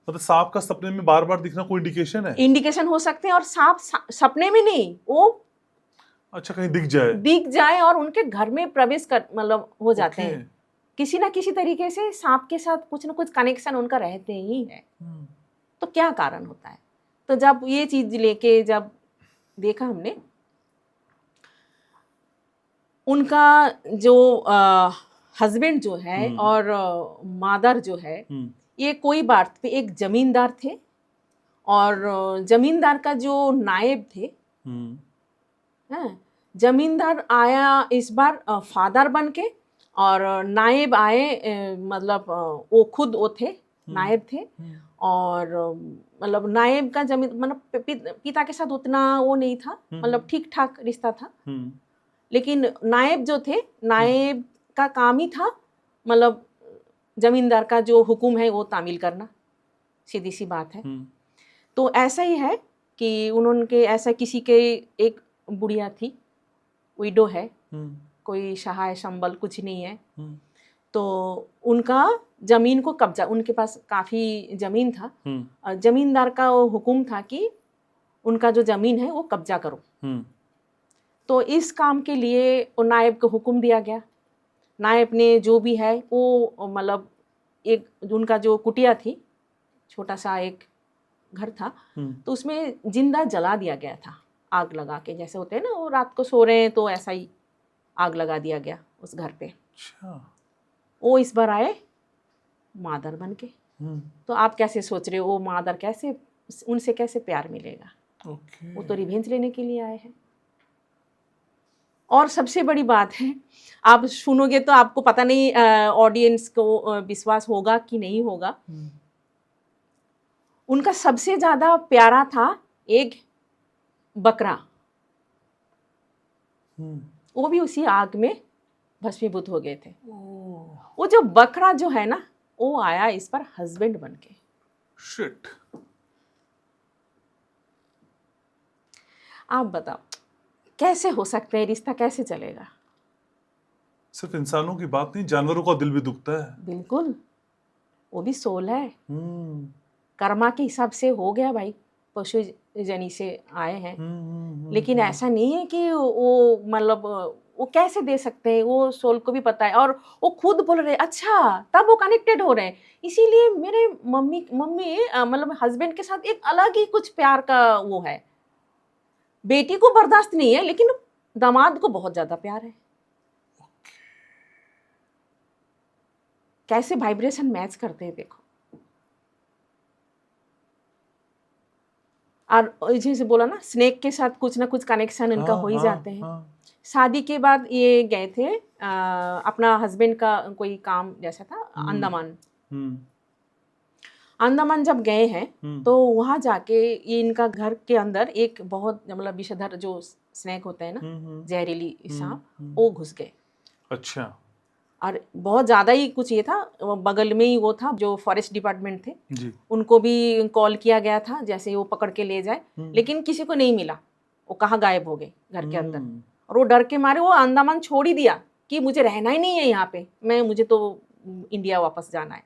मतलब सांप का सपने में बार बार दिखना कोई इंडिकेशन है? इंडिकेशन हो सकते हैं, और सांप सपने में नहीं, वो अच्छा, कहीं दिख जाए और उनके घर में प्रवेश कर मतलब हो जाते ओके। हैं। किसी ना किसी तरीके से सांप के साथ कुछ ना कुछ कनेक्शन उनका रहते ही है। तो क्या कारण होता है? तो जब ये चीज लेके जब देखा हमने, उनका जो हस्बैंड जो है और मादर जो है, ये कोई बात पे एक जमींदार थे, और जमींदार का जो नायब थे, हाँ, जमींदार आया इस बार फादर बन के, और नायब आए मतलब वो खुद वो थे, नायब थे, और मतलब नायब का जमीन मतलब पिता के साथ उतना वो नहीं था, मतलब ठीक ठाक रिश्ता था। लेकिन नायब जो थे, नायब का काम ही था मतलब जमींदार का जो हुक्म है वो तामील करना, सीधी सी बात है। तो ऐसा ही है कि उन्होंने ऐसा किसी के एक बुढ़िया थी, विडो है, कोई सहाय संबल कुछ नहीं है, तो उनका जमीन को कब्जा, उनके पास काफी जमीन था, जमींदार का वो हुक्म था कि उनका जो जमीन है वो कब्जा करो। तो इस काम के लिए वो नायब को हुक्म दिया गया। नायब ने जो भी है वो मतलब एक उनका जो कुटिया थी, छोटा सा एक घर था, तो उसमें जिंदा जला दिया गया था, आग लगा के, जैसे होते हैं ना वो रात को सो रहे हैं तो ऐसा ही आग लगा दिया गया उस घर पे। वो इस बार आए मादर बन के। तो आप कैसे सोच रहे हो वो मादर कैसे, उनसे कैसे प्यार मिलेगा? वो तो रिवेंज लेने के लिए आए हैं। और सबसे बड़ी बात है, आप सुनोगे तो आपको पता नहीं ऑडियंस को विश्वास होगा कि नहीं होगा, उनका सबसे ज्यादा प्यारा था एक बकरा, वो भी उसी आग में भस्मीभूत हो गए थे। वो जो बकरा जो है ना, वो आया इस पर हस्बैंड बन के। शिट। आप बताओ कैसे हो सकता है, रिश्ता कैसे चलेगा? सिर्फ इंसानों की बात नहीं, जानवरों का दिल भी दुखता है। बिल्कुल, वो भी सोल है, कर्मा के हिसाब से हो गया भाई, पशु जनी से आए हैं। लेकिन ऐसा नहीं है कि वो मतलब वो कैसे दे सकते हैं, वो सोल को भी पता है, और वो खुद बोल रहे अच्छा, तब वो कनेक्टेड हो रहे हैं। इसीलिए मेरे मम्मी मतलब हस्बैंड के साथ एक अलग ही कुछ प्यार का वो है। बेटी को बर्दाश्त नहीं है, लेकिन दामाद को बहुत ज्यादा प्यार है। कैसे वाइब्रेशन मैच करते हैं देखो। और जैसे बोला ना, स्नेक के साथ कुछ ना कुछ कनेक्शन इनका हो ही जाते हैं। शादी के बाद ये गए थे अपना हस्बैंड का कोई काम जैसा था, अंडमान जब गए हैं तो वहां जाके ये इनका घर के अंदर एक बहुत मतलब विषधर जो स्नेक होते हैं ना, जहरीली सांप, वो घुस गए। अच्छा। और बहुत ज्यादा ही कुछ ये था, बगल में ही वो था जो फॉरेस्ट डिपार्टमेंट थे जी। उनको भी कॉल किया गया था जैसे वो पकड़ के ले जाए, लेकिन किसी को नहीं मिला। वो कहाँ गायब हो गए घर के अंदर, और वो डर के मारे वो अंडमान छोड़ ही दिया कि मुझे रहना ही नहीं है यहाँ पे, मुझे तो इंडिया वापस जाना है।